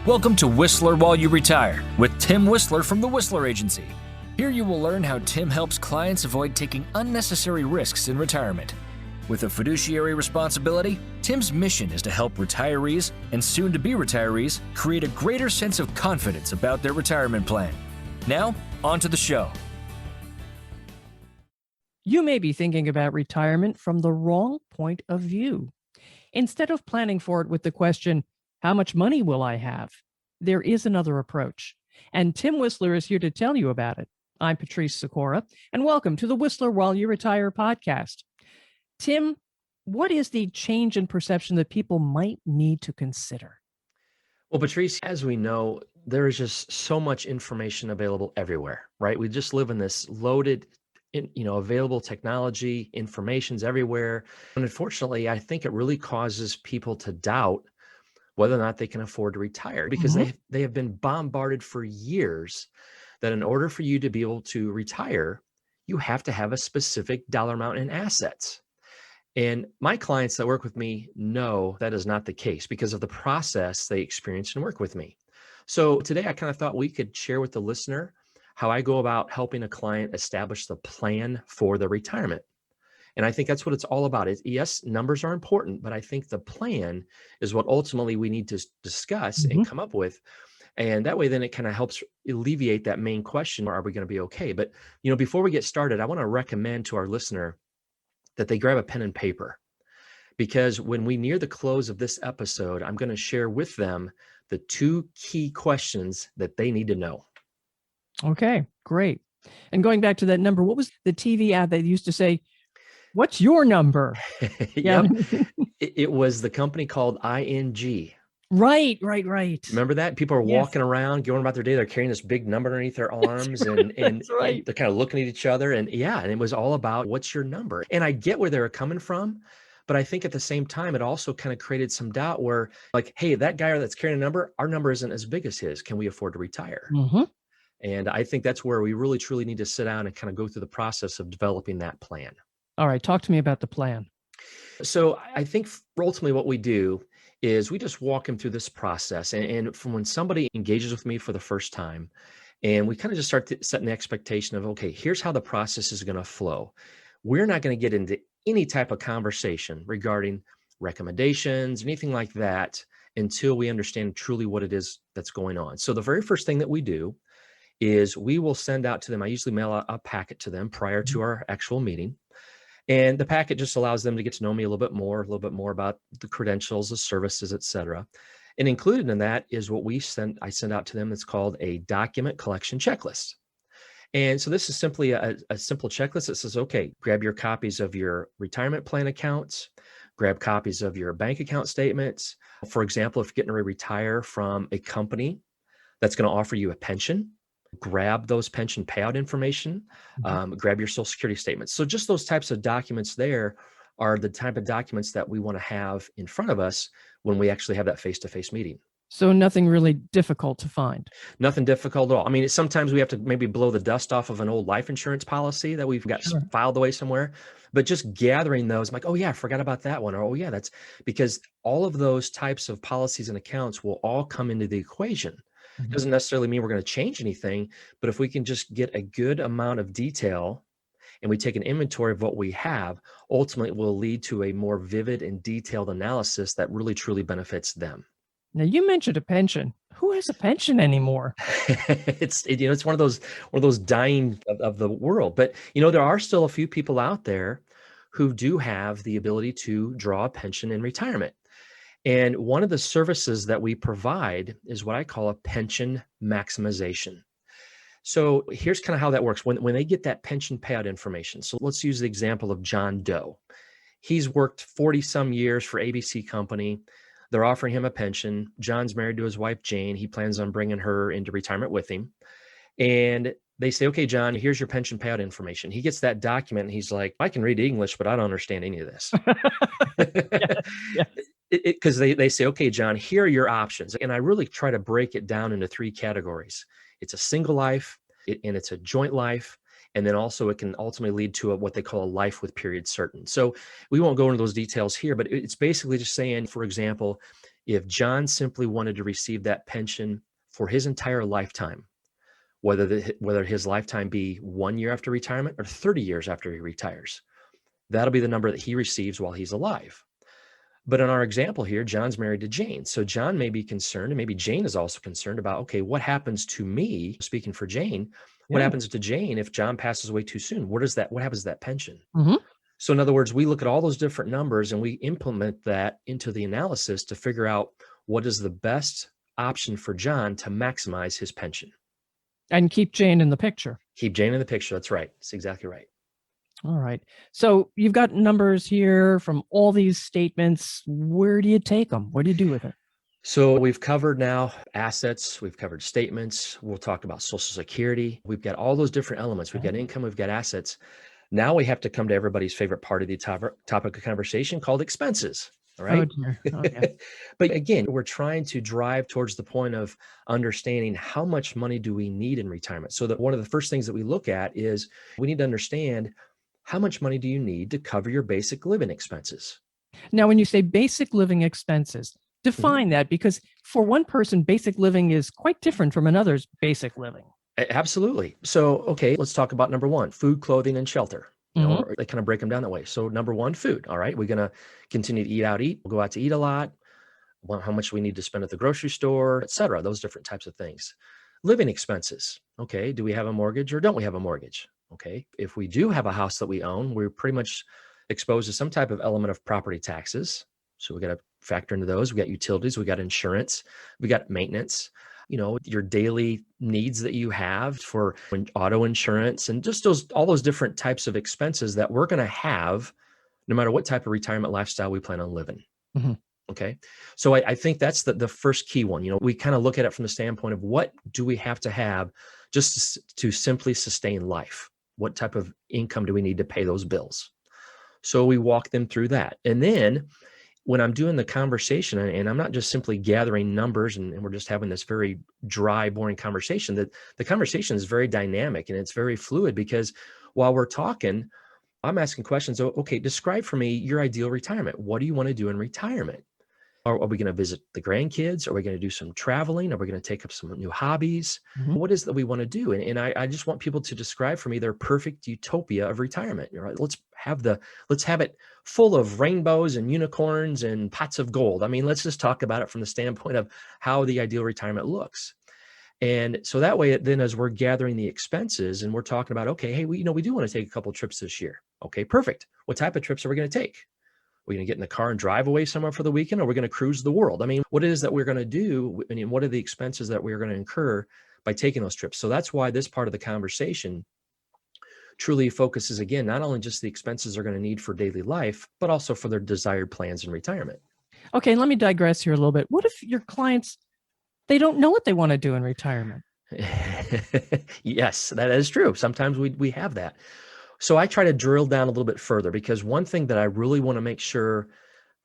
Welcome to Whistler While You Retire with Tim Whisler from the Whisler Agency. Here you will learn how Tim helps clients avoid taking unnecessary risks in retirement. With a fiduciary responsibility, Tim's mission is to help retirees and soon-to-be retirees create a greater sense of confidence about their retirement plan. Now, on to the show. You may be thinking about retirement from the wrong point of view. Instead of planning for it with the question, how much money will I have? There is another approach, and Tim Whisler is here to tell you about it. I'm Patrice Sikora, and welcome to the Whistler While You Retire podcast. Tim, what is the change in perception that people might need to consider? Well, Patrice, as we know, there is just so much information available everywhere, right? We just live in this loaded, available technology, information's everywhere. And unfortunately, I think it really causes people to doubt whether or not they can afford to retire because they have been bombarded for years that in order for you to be able to retire, you have to have a specific dollar amount in assets. And my clients that work with me know that is not the case because of the process they experience and work with me. So today I kind of thought we could share with the listener how I go about helping a client establish the plan for their retirement. And I think that's what it's all about. Yes, numbers are important, but I think the plan is what ultimately we need to discuss and come up with. And that way, then it kind of helps alleviate that main question, are we going to be okay? But, before we get started, I want to recommend to our listener that they grab a pen and paper, because when we near the close of this episode, I'm going to share with them the two key questions that they need to know. Okay, great. And going back to that number, what was the TV ad that used to say, what's your number? Yep. It was the company called ING. Right. Remember that? People are walking around, going about their day. They're carrying this big number underneath their arms and they're kind of looking at each other. And it was all about what's your number? And I get where they were coming from. But I think at the same time, it also kind of created some doubt where like, hey, that guy that's carrying a number, our number isn't as big as his. Can we afford to retire? And I think that's where we really, truly need to sit down and kind of go through the process of developing that plan. All right. Talk to me about the plan. So I think ultimately what we do is we just walk them through this process. And from when somebody engages with me for the first time, and we kind of just start setting the expectation of, okay, here's how the process is going to flow. We're not going to get into any type of conversation regarding recommendations, anything like that, until we understand truly what it is that's going on. So the very first thing that we do is we will send out to them. I usually mail out a packet to them prior to our actual meeting. And the packet just allows them to get to know me a little bit more about the credentials, the services, et cetera. And included in that is what I send out to them. It's called a document collection checklist. And so this is simply a simple checklist that says, okay, grab your copies of your retirement plan accounts, grab copies of your bank account statements. For example, if you're getting ready to retire from a company that's going to offer you a pension, grab those pension payout information, grab your Social Security statements. So just those types of documents there are the type of documents that we want to have in front of us when we actually have that face-to-face meeting. So nothing really difficult to find. Nothing difficult at all. I mean, sometimes we have to maybe blow the dust off of an old life insurance policy that we've got filed away somewhere, but just gathering those, I'm like, oh yeah, I forgot about that one. Or, oh yeah, that's because all of those types of policies and accounts will all come into the equation. Doesn't necessarily mean we're going to change anything, but if we can just get a good amount of detail and we take an inventory of what we have, ultimately it will lead to a more vivid and detailed analysis that really truly benefits them. Now you mentioned a pension. Who has a pension anymore? It's one of those dying of the world, but there are still a few people out there who do have the ability to draw a pension in retirement. And one of the services that we provide is what I call a pension maximization. So here's kind of how that works. When they get that pension payout information, so let's use the example of John Doe. He's worked 40 some years for ABC Company. They're offering him a pension. John's married to his wife, Jane. He plans on bringing her into retirement with him. And they say, okay, John, here's your pension payout information. He gets that document and he's like, I can read English, but I don't understand any of this. Because they say, okay, John, here are your options. And I really try to break it down into three categories. It's a single life, and it's a joint life, And then also it can ultimately lead to what they call a life with period certain. So we won't go into those details here, but it's basically just saying, for example, if John simply wanted to receive that pension for his entire lifetime, whether his lifetime be 1 year after retirement or 30 years after he retires, that'll be the number that he receives while he's alive. But in our example here, John's married to Jane. So John may be concerned, and maybe Jane is also concerned about, okay, what happens to me, speaking for Jane, what Yeah. happens to Jane if John passes away too soon? What happens to that pension? Hmm. So in other words, we look at all those different numbers and we implement that into the analysis to figure out what is the best option for John to maximize his pension. And keep Jane in the picture. Keep Jane in the picture. That's right. That's exactly right. All right. So you've got numbers here from all these statements. Where do you take them? What do you do with it? So we've covered now assets, we've covered statements, we'll talk about Social Security. We've got all those different elements. We've got income, we've got assets. Now we have to come to everybody's favorite part of the topic of conversation called expenses. All Oh, right. dear. Okay. But again, we're trying to drive towards the point of understanding how much money do we need in retirement. So that one of the first things that we look at is we need to understand how much money do you need to cover your basic living expenses? Now, when you say basic living expenses, define that, because for one person, basic living is quite different from another's basic living. Absolutely. So, okay, let's talk about number one, food, clothing, and shelter. Mhm. Or they kind of break them down that way. So number one, food. All right, we're going to continue to eat. We'll go out to eat a lot. Well, how much we need to spend at the grocery store, et cetera, those different types of things. Living expenses. Okay, do we have a mortgage or don't we have a mortgage? Okay, if we do have a house that we own, we're pretty much exposed to some type of element of property taxes. So we got to factor into those. We got utilities, we got insurance, we got maintenance, your daily needs that you have for auto insurance and just all those different types of expenses that we're going to have no matter what type of retirement lifestyle we plan on living. Mhm. Okay. So I think that's the first key one. We kind of look at it from the standpoint of what do we have to have just to simply sustain life? What type of income do we need to pay those bills? So we walk them through that. And then when I'm doing the conversation, and I'm not just simply gathering numbers and we're just having this very dry, boring conversation, that the conversation is very dynamic and it's very fluid because while we're talking, I'm asking questions. Okay, describe for me your ideal retirement. What do you want to do in retirement? Are we going to visit the grandkids? Are we going to do some traveling? Are we going to take up some new hobbies? Mhm. What is that we want to do? And I just want people to describe for me their perfect utopia of retirement. Right? Let's have it full of rainbows and unicorns and pots of gold. I mean, let's just talk about it from the standpoint of how the ideal retirement looks. And so that way, then as we're gathering the expenses and we're talking about, okay, hey, we do want to take a couple of trips this year. Okay, perfect. What type of trips are we going to take? We're going to get in the car and drive away somewhere for the weekend, or we're going to cruise the world. I mean, what it is that we're going to do, and what are the expenses that we're going to incur by taking those trips? So that's why this part of the conversation truly focuses, again, not only just the expenses they're going to need for daily life, but also for their desired plans in retirement. Okay, let me digress here a little bit. What if your clients, they don't know what they want to do in retirement? Yes, that is true. Sometimes we have that. So I try to drill down a little bit further because one thing that I really want to make sure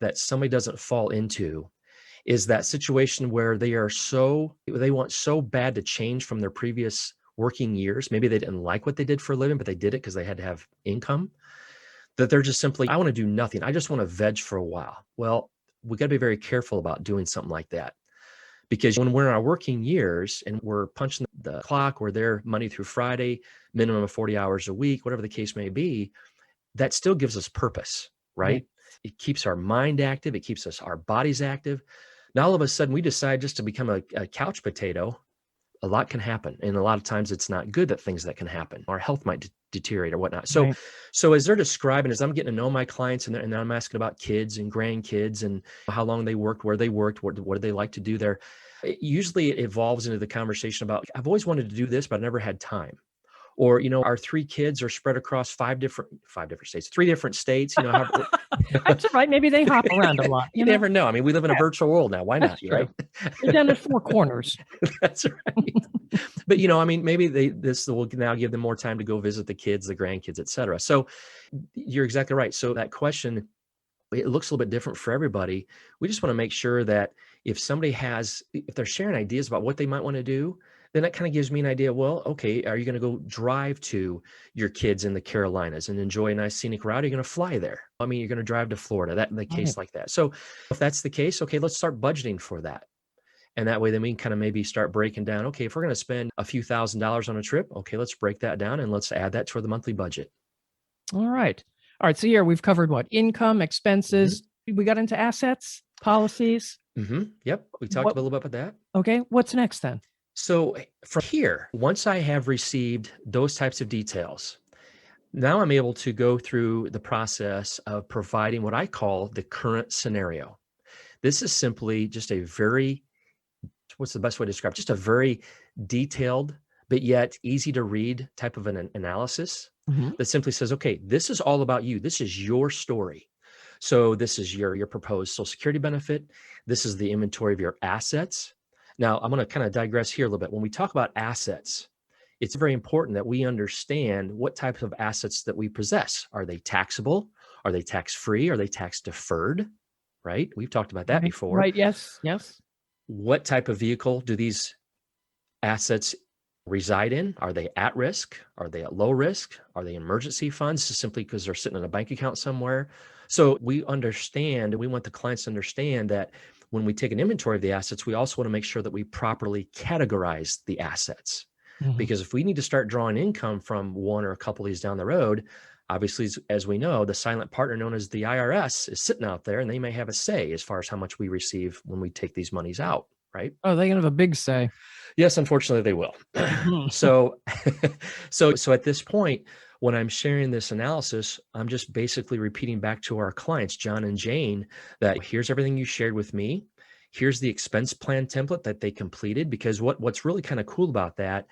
that somebody doesn't fall into is that situation where they want so bad to change from their previous working years. Maybe they didn't like what they did for a living, but they did it because they had to have income, that they're just simply, I want to do nothing. I just want to veg for a while. Well, we got to be very careful about doing something like that. Because when we're in our working years and we're punching the clock, we're there Monday through Friday, minimum of 40 hours a week, whatever the case may be, that still gives us purpose, right? It keeps our mind active. It keeps our bodies active. Now, all of a sudden, we decide just to become a couch potato. A lot can happen. And a lot of times it's not good that can happen. Our health might deteriorate or whatnot. So, Right. so as they're describing, as I'm getting to know my clients and I'm asking about kids and grandkids and how long they worked, where they worked, what did they like to do there? Usually it evolves into the conversation about, I've always wanted to do this, but I never had time. Or, our three kids are spread across five different states, three different states, That's right. Maybe they hop around a lot. you never know. I mean, we live in a virtual world now. Why That's not? true. Right? They're down at four corners. That's right. But, I mean, maybe this will now give them more time to go visit the kids, the grandkids, et cetera. So you're exactly right. So that question, it looks a little bit different for everybody. We just want to make sure that if they're sharing ideas about what they might want to do, then that kind of gives me an idea. Well, okay, are you going to go drive to your kids in the Carolinas and enjoy a nice scenic route? Are you going to fly there? I mean, you're going to drive to Florida, that in the Right. case like that. So if that's the case, okay, let's start budgeting for that. And that way, then we can kind of maybe start breaking down, okay, if we're going to spend a few $1,000s on a trip, okay, let's break that down and let's add that to the monthly budget. All right. All right. So here we've covered what? Income, Mhm. expenses. We got into assets, policies. Yep. We talked What? a little bit about that. Okay. What's next then? So from here, once I have received those types of details, now I'm able to go through the process of providing what I call the current scenario. This is simply just a very, what's the best way to describe it? Just a very detailed, but yet easy to read type of an analysis Mhm. that simply says, okay, this is all about you. This is your story. So this is your proposed Social Security benefit. This is the inventory of your assets. Now, I'm going to kind of digress here a little bit. When we talk about assets, it's very important that we understand what types of assets that we possess. Are they taxable? Are they tax-free? Are they tax deferred? Right? We've talked about that Right. before. Right. Yes. Yes. What type of vehicle do these assets reside in? Are they at risk? Are they at low risk? Are they emergency funds just simply because they're sitting in a bank account somewhere? So we understand, and we want the clients to understand that when we take an inventory of the assets, we also want to make sure that we properly categorize the assets. Mhm. Because if we need to start drawing income from one or a couple of these down the road, obviously, as we know, the silent partner known as the IRS is sitting out there and they may have a say as far as how much we receive when we take these monies out, right? Oh, they can have a big say. Yes, unfortunately, they will. Mhm. So, so at this point, when I'm sharing this analysis, I'm just basically repeating back to our clients, John and Jane, that here's everything you shared with me. Here's the expense plan template that they completed. Because what's really kind of cool about that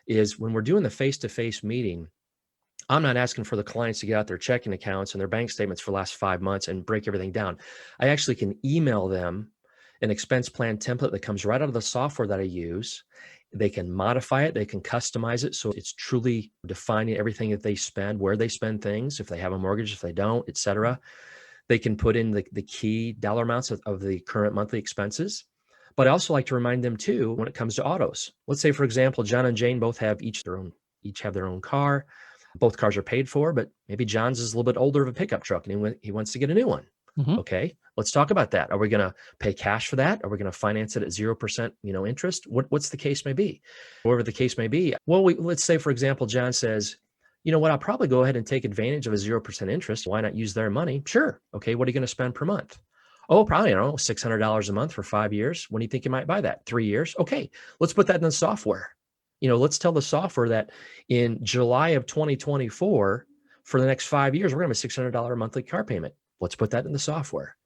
is when we're doing the face-to-face meeting, I'm not asking for the clients to get out their checking accounts and their bank statements for the last 5 months and break everything down. I actually can email them an expense plan template that comes right out of the software that I use. They can modify it, they can customize it. So it's truly defining everything that they spend, where they spend things, if they have a mortgage, if they don't, et cetera. They can put in the key dollar amounts of the current monthly expenses. But I also like to remind them too, when it comes to autos. Let's say, for example, John and Jane both have each have their own car. Both cars are paid for, but maybe John's is a little bit older of a pickup truck and he wants to get a new one. Mhm. Okay, let's talk about that. Are we going to pay cash for that? Are we going to finance it at 0%, interest? What's the case may be? Whatever the case may be. Well, let's say, for example, John says, you know what, I'll probably go ahead and take advantage of a 0% interest. Why not use their money? Sure. Okay, what are you going to spend per month? Oh, probably, I don't know, $600 a month for 5 years. When do you think you might buy that? 3 years? Okay, let's put that in the software. Let's tell the software that in July of 2024, for the next 5 years, we're going to have a $600 monthly car payment. Let's put that in the software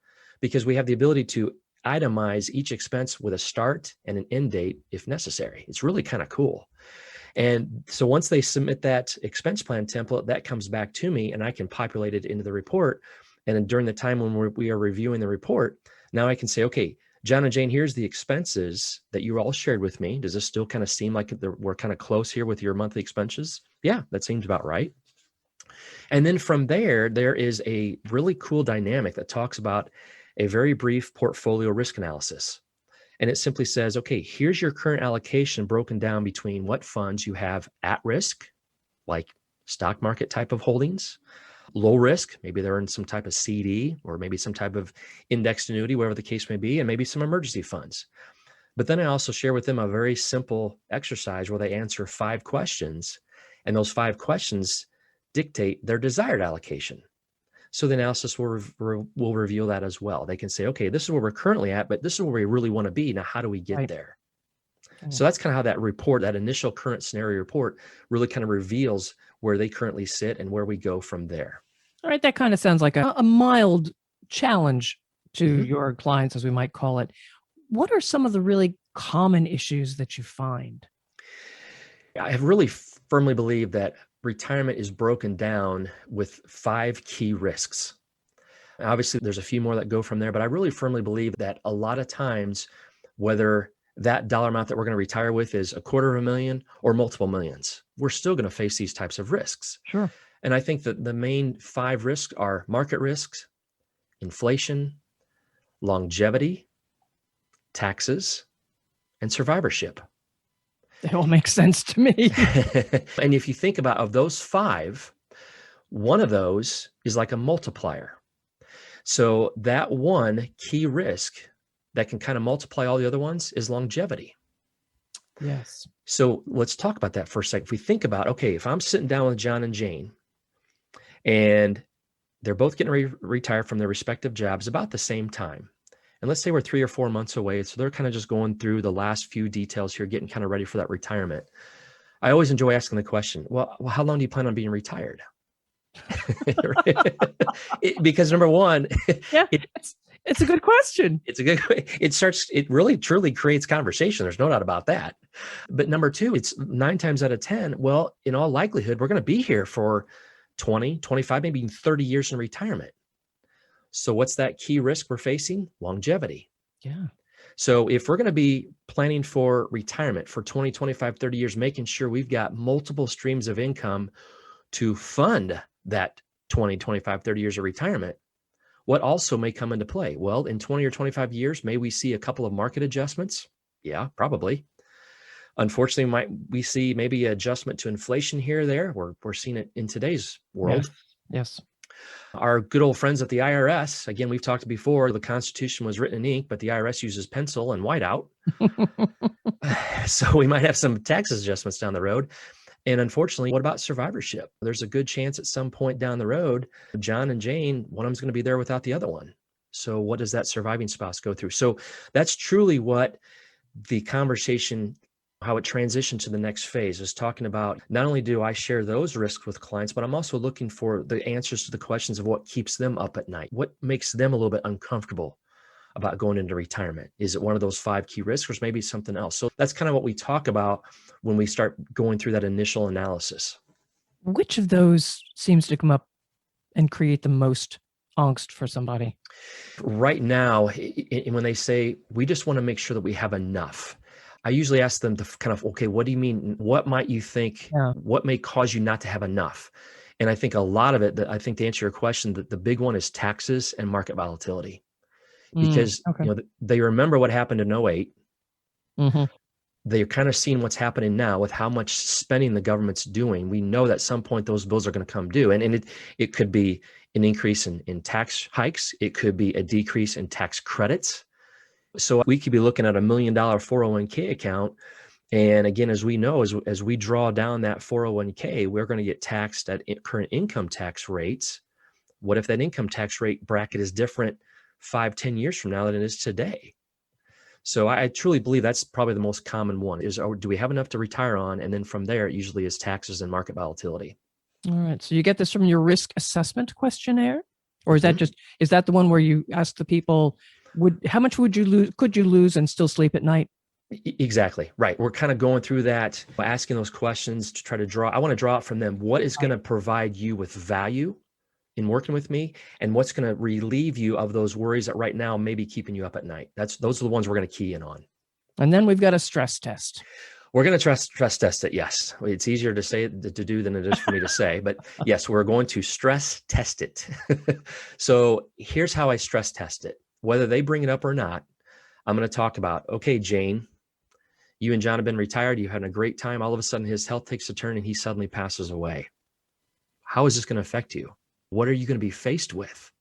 because we have the ability to itemize each expense with a start and an end date if necessary. It's really kind of cool. And so once they submit that expense plan template, that comes back to me and I can populate it into the report. And then during the time when we are reviewing the report, now I can say, okay, John and Jane, here's the expenses that you all shared with me. Does this still kind of seem like we're kind of close here with your monthly expenses? Yeah, that seems about right. And then from there is a really cool dynamic that talks about a very brief portfolio risk analysis. And it simply says, okay, here's your current allocation broken down between what funds you have at risk, like stock market type of holdings, low risk, maybe they're in some type of CD or maybe some type of indexed annuity, whatever the case may be, and maybe some emergency funds. But then I also share with them a very simple exercise where they answer 5 questions, and those 5 questions dictate their desired allocation. So the analysis will reveal that as well. They can say, okay, this is where we're currently at, but this is where we really want to be. Now, how do we get Right. there? Mm. So that's kind of how that report, that initial current scenario report, really kind of reveals where they currently sit and where we go from there. All right. That kind of sounds like a mild challenge to Mhm. your clients, as we might call it. What are some of the really common issues that you find? I have really firmly believed that retirement is broken down with 5 key risks. Obviously, there's a few more that go from there, but I really firmly believe that a lot of times, whether that dollar amount that we're going to retire with is $250,000 or multiple millions, we're still going to face these types of risks. Sure. And I think that the main 5 risks are market risks, inflation, longevity, taxes, and survivorship. It all makes sense to me. And if you think about of those five, one of those is like a multiplier. So that one key risk that can kind of multiply all the other ones is longevity. Yes. So let's talk about that for a second. If we think about, okay, if I'm sitting down with John and Jane and they're both getting retired from their respective jobs about the same time, and let's say we're 3 or 4 months away, so they're kind of just going through the last few details here, getting kind of ready for that retirement. I always enjoy asking the question, well, how long do you plan on being retired? Because number one, Yeah, it's a good question. it really truly creates conversation. There's no doubt about that. But number two, it's 9 times out of 10. Well, in all likelihood, we're going to be here for 20, 25, maybe even 30 years in retirement. So what's that key risk we're facing? Longevity. Yeah. So if we're going to be planning for retirement for 20, 25, 30 years, making sure we've got multiple streams of income to fund that 20, 25, 30 years of retirement, what also may come into play? Well, in 20 or 25 years, may we see a couple of market adjustments? Yeah, probably. Unfortunately, we see maybe an adjustment to inflation here or there. We're seeing it in today's world. Yes. Our good old friends at the IRS, again, we've talked before, the Constitution was written in ink, but the IRS uses pencil and whiteout. So we might have some tax adjustments down the road. And unfortunately, what about survivorship? There's a good chance at some point down the road, John and Jane, one of them's going to be there without the other one. So what does that surviving spouse go through? So that's truly what the conversation, how it transitioned to the next phase, is talking about. Not only do I share those risks with clients, but I'm also looking for the answers to the questions of what keeps them up at night. What makes them a little bit uncomfortable about going into retirement? Is it one of those 5 key risks, or maybe something else? So that's kind of what we talk about when we start going through that initial analysis. Which of those seems to come up and create the most angst for somebody? Right now, when they say, we just want to make sure that we have enough, I usually ask them to kind of, okay, what do you mean? What might you think? Yeah. What may cause you not to have enough? And I think a lot of it, I think to answer your question, that the big one is taxes and market volatility. Because Okay. they remember what happened in 08. Mm-hmm. They're kind of seeing what's happening now with how much spending the government's doing. We know that at some point those bills are going to come due. And it could be an increase in tax hikes. It could be a decrease in tax credits. So we could be looking at $1 million 401k account. And again, as we know, as we draw down that 401k, we're going to get taxed at current income tax rates. What if that income tax rate bracket is different 5-10 years from now than it is today? So I truly believe that's probably the most common one is, do we have enough to retire on? And then from there, it usually is taxes and market volatility. All right. So you get this from your risk assessment questionnaire, or is that is that the one where you ask the people, how much would you lose? Could you lose and still sleep at night? Exactly. Right. We're kind of going through that, asking those questions to try to I want to draw out from them what is going to provide you with value in working with me, and what's going to relieve you of those worries that right now may be keeping you up at night. Those are the ones we're going to key in on. And then we've got a stress test. We're going to stress test it. Yes. It's easier to say to do than it is for me to say, but yes, we're going to stress test it. So here's how I stress test it. Whether they bring it up or not, I'm going to talk about, okay, Jane, you and John have been retired. You've had a great time. All of a sudden his health takes a turn and he suddenly passes away. How is this going to affect you? What are you going to be faced with?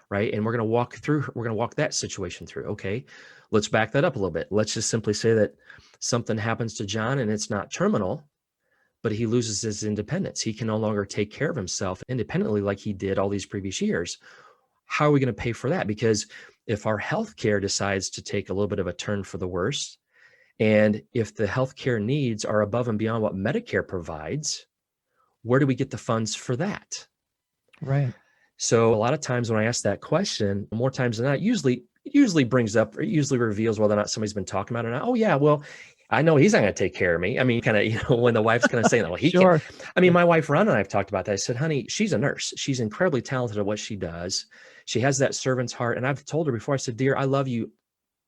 Right. And we're going to walk that situation through. Okay, let's back that up a little bit. Let's just simply say that something happens to John and it's not terminal, but he loses his independence. He can no longer take care of himself independently like he did all these previous years. How are we going to pay for that? Because if our healthcare decides to take a little bit of a turn for the worse, and if the healthcare needs are above and beyond what Medicare provides, where do we get the funds for that? Right. So a lot of times when I ask that question, more times than not, it usually brings up, or usually reveals whether or not somebody's been talking about it or not. Oh yeah, well, I know he's not going to take care of me. I mean, kind of, when the wife's kind of saying, well, he Sure. can't. I mean, my wife, Rhonda, and I have talked about that. I said, honey, she's a nurse. She's incredibly talented at what she does. She has that servant's heart. And I've told her before, I said, dear, I love you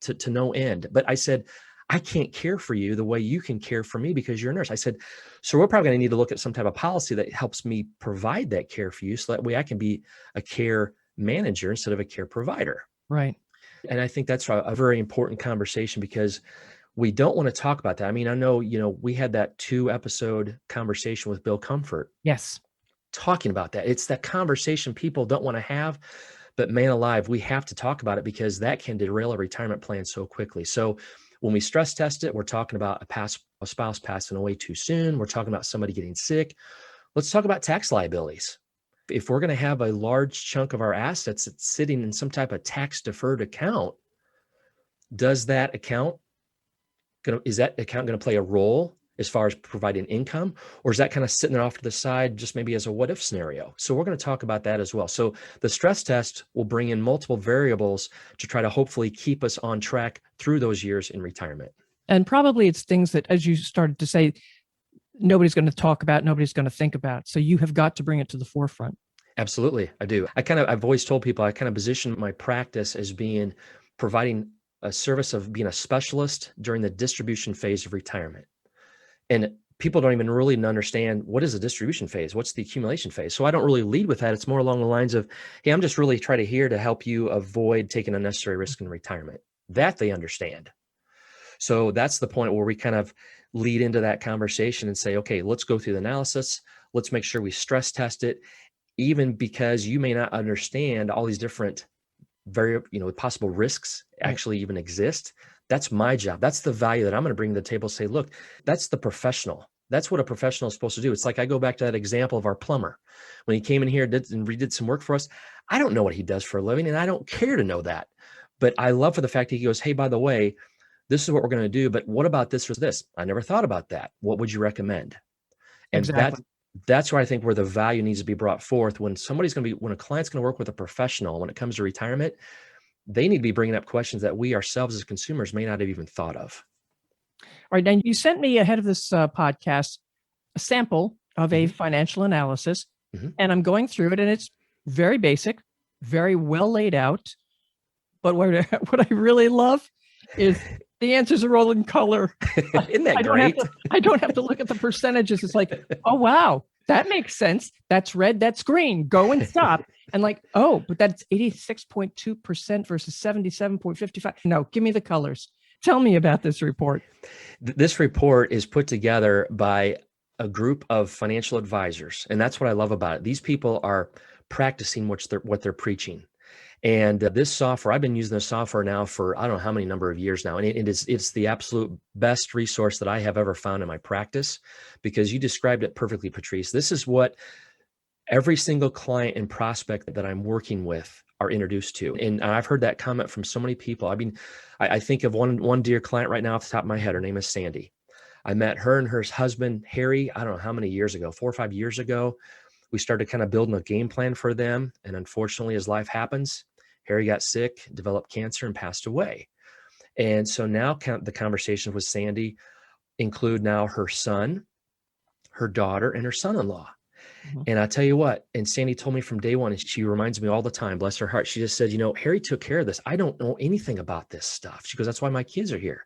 to no end. But I said, I can't care for you the way you can care for me because you're a nurse. I said, so we're probably going to need to look at some type of policy that helps me provide that care for you, so that way I can be a care manager instead of a care provider. Right. And I think that's a very important conversation, because We don't want to talk about that. I mean, I know, we had that 2-episode conversation with Bill Comfort Yes. talking about that. It's that conversation people don't want to have, but man alive, we have to talk about it because that can derail a retirement plan so quickly. So when we stress test it, we're talking about a spouse passing away too soon. We're talking about somebody getting sick. Let's talk about tax liabilities. If we're going to have a large chunk of our assets that's sitting in some type of tax deferred account, is that account going to play a role as far as providing income, or is that kind of sitting there off to the side just maybe as a what if scenario? So we're going to talk about that as well. So the stress test will bring in multiple variables to try to hopefully keep us on track through those years in retirement. And probably it's things that, as you started to say, nobody's going to talk about, nobody's going to think about. So you have got to bring it to the forefront. Absolutely. I do. I've always told people I kind of position my practice as providing a service of being a specialist during the distribution phase of retirement. And people don't even really understand what is the distribution phase, what's the accumulation phase. So I don't really lead with that. It's more along the lines of, hey, I'm just really trying to here to help you avoid taking unnecessary risk in retirement. That they understand. So that's the point where we kind of lead into that conversation and say, okay, let's go through the analysis. Let's make sure we stress test it, even because you may not understand all these different possible risks actually even exist. That's my job. That's the value that I'm going to bring to the table. Say, look, that's the professional. That's what a professional is supposed to do. It's like I go back to that example of our plumber. When he came in here and redid some work for us, I don't know what he does for a living, and I don't care to know that. But I love for the fact that he goes, hey, by the way, this is what we're going to do, but what about this or this? I never thought about that. What would you recommend? And Exactly. that's where I think where the value needs to be brought forth. When a client's going to work with a professional, when it comes to retirement, they need to be bringing up questions that we ourselves as consumers may not have even thought of. All right. And you sent me ahead of this podcast a sample of a financial analysis, and I'm going through it, and it's very basic, very well laid out. But what I really love is the answers are all in color. Isn't that great? I don't have to look at the percentages. It's like, oh, wow, that makes sense. That's red, that's green. Go and stop. And like, oh, but that's 86.2% versus 77.55. No, give me the colors. Tell me about this report. This report is put together by a group of financial advisors. And that's what I love about it. These people are practicing what they're preaching. And this software, I've been using this software now for I don't know how many number of years now. And it's the absolute best resource that I have ever found in my practice, because you described it perfectly, Patrice. This is what every single client and prospect that I'm working with are introduced to. And I've heard that comment from so many people. I mean, I think of one dear client right now off the top of my head. Her name is Sandy. I met her and her husband, Harry, I don't know how many years ago, 4 or 5 years ago. We started kind of building a game plan for them. And unfortunately, as life happens, Harry got sick, developed cancer, and passed away. And so now the conversations with Sandy include now her son, her daughter, and her son-in-law. And I tell you what, and Sandy told me from day one, and she reminds me all the time, bless her heart, she just said, Harry took care of this. I don't know anything about this stuff. She goes, that's why my kids are here.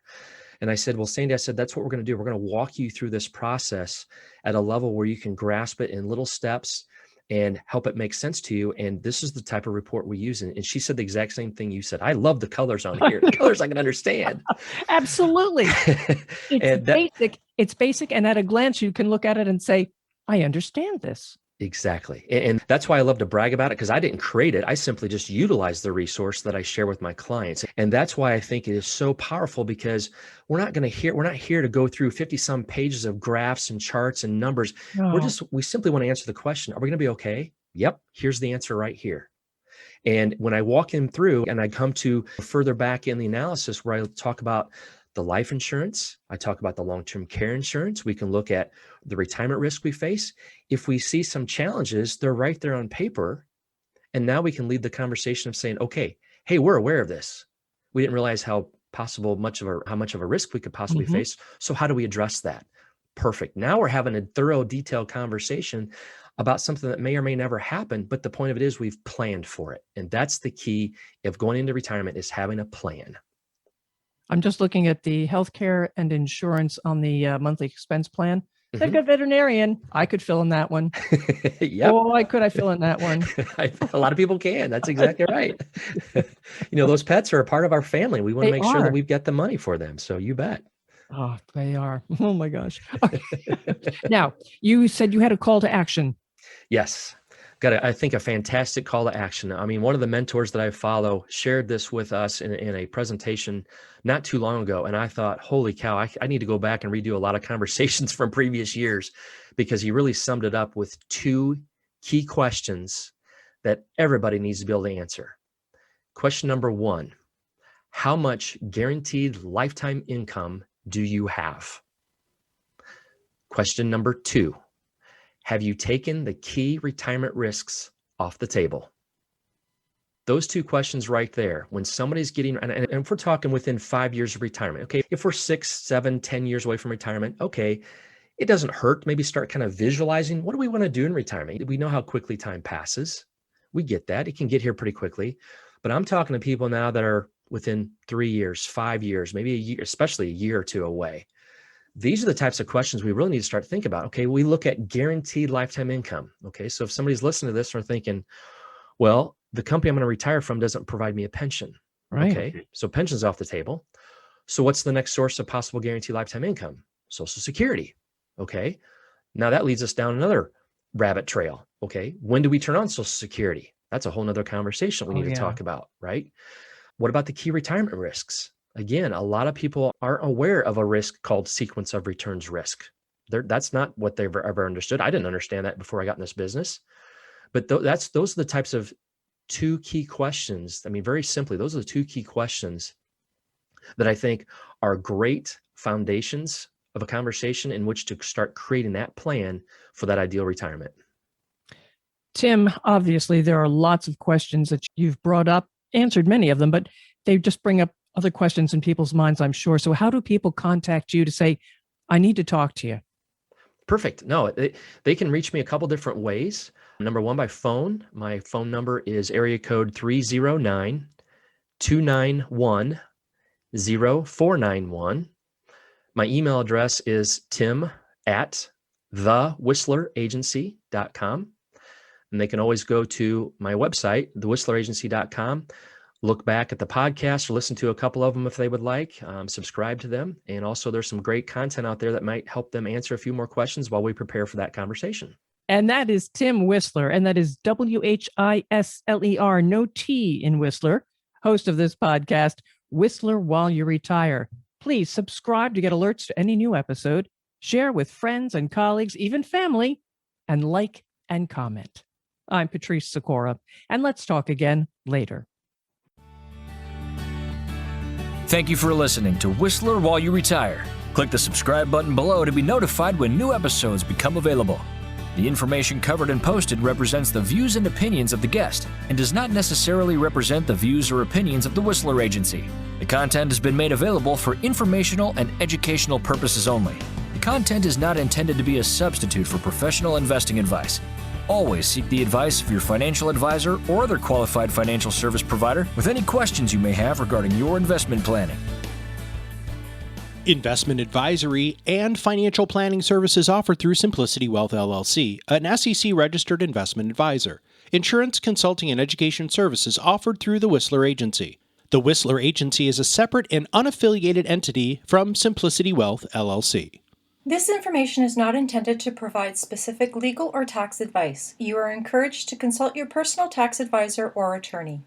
And I said, well, Sandy, that's what we're going to do. We're going to walk you through this process at a level where you can grasp it in little steps and help it make sense to you. And this is the type of report we use. And she said the exact same thing you said. I love the colors on here. The colors I can understand. Absolutely. It's basic. And at a glance, you can look at it and say, I understand this. Exactly. And that's why I love to brag about it, because I didn't create it. I simply just utilize the resource that I share with my clients. And that's why I think it is so powerful, because we're not here to go through 50 some pages of graphs and charts and numbers. No. We simply want to answer the question, are we going to be okay? Yep. Here's the answer right here. And when I walk them through and I come to further back in the analysis where I talk about the life insurance, I talk about the long-term care insurance, we can look at the retirement risk we face. If we see some challenges, they're right there on paper. And now we can lead the conversation of saying, okay, hey, we're aware of this. We didn't realize how much of a risk we could possibly face. So how do we address that? Perfect. Now we're having a thorough, detailed conversation about something that may or may never happen. But the point of it is we've planned for it. And that's the key of going into retirement, is having a plan. I'm just looking at the healthcare and insurance on the monthly expense plan. They've got veterinarian. I could fill in that one. Yep. Boy, could I fill in that one. A lot of people can. That's exactly right. Those pets are a part of our family. We want to make sure that we've got the money for them. So you bet. Oh, they are. Oh my gosh. Now, you said you had a call to action. Yes. Got, I think, a fantastic call to action. I mean, one of the mentors that I follow shared this with us in a presentation not too long ago. And I thought, holy cow, I need to go back and redo a lot of conversations from previous years, because he really summed it up with two key questions that everybody needs to be able to answer. Question number one, how much guaranteed lifetime income do you have? Question number two, have you taken the key retirement risks off the table? Those two questions right there, when somebody's getting, and if we're talking within 5 years of retirement, okay, if we're 6, 7, 10 years away from retirement, okay, it doesn't hurt. Maybe start kind of visualizing, what do we want to do in retirement? We know how quickly time passes. We get that. It can get here pretty quickly. But I'm talking to people now that are within 3 years, 5 years, maybe a year, especially a year or two away. These are the types of questions we really need to start thinking about. Okay, we look at guaranteed lifetime income. Okay, so if somebody's listening to this and are thinking, well, the company I'm going to retire from doesn't provide me a pension. Right. Okay, so pension's off the table. So what's the next source of possible guaranteed lifetime income? Social Security. Okay, now that leads us down another rabbit trail. Okay, when do we turn on Social Security? That's a whole nother conversation we need to talk about, right? What about the key retirement risks? Again, a lot of people aren't aware of a risk called sequence of returns risk. That's not what they've ever understood. I didn't understand that before I got in this business. But those are the types of two key questions. I mean, very simply, those are the two key questions that I think are great foundations of a conversation in which to start creating that plan for that ideal retirement. Tim, obviously, there are lots of questions that you've brought up, answered many of them, but they just bring up other questions in people's minds, I'm sure. So how do people contact you to say, I need to talk to you? Perfect. No, they can reach me a couple different ways. Number one, by phone. My phone number is area code 309-291-0491. My email address is tim@thewhisleragency.com. And they can always go to my website, thewhisleragency.com, look back at the podcast or listen to a couple of them if they would like, subscribe to them. And also there's some great content out there that might help them answer a few more questions while we prepare for that conversation. And that is Tim Whisler, and that is Whisler, no T in Whisler, host of this podcast, Whisler While You Retire. Please subscribe to get alerts to any new episode, share with friends and colleagues, even family, and like and comment. I'm Patrice Sikora, and let's talk again later. Thank you for listening to Whistler While You Retire. Click the subscribe button below to be notified when new episodes become available. The information covered and posted represents the views and opinions of the guest and does not necessarily represent the views or opinions of the Whisler Agency. The content has been made available for informational and educational purposes only. The content is not intended to be a substitute for professional investing advice. Always seek the advice of your financial advisor or other qualified financial service provider with any questions you may have regarding your investment planning. Investment advisory and financial planning services offered through Simplicity Wealth LLC, an SEC-registered investment advisor. Insurance, consulting, and education services offered through the Whisler Agency. The Whisler Agency is a separate and unaffiliated entity from Simplicity Wealth LLC. This information is not intended to provide specific legal or tax advice. You are encouraged to consult your personal tax advisor or attorney.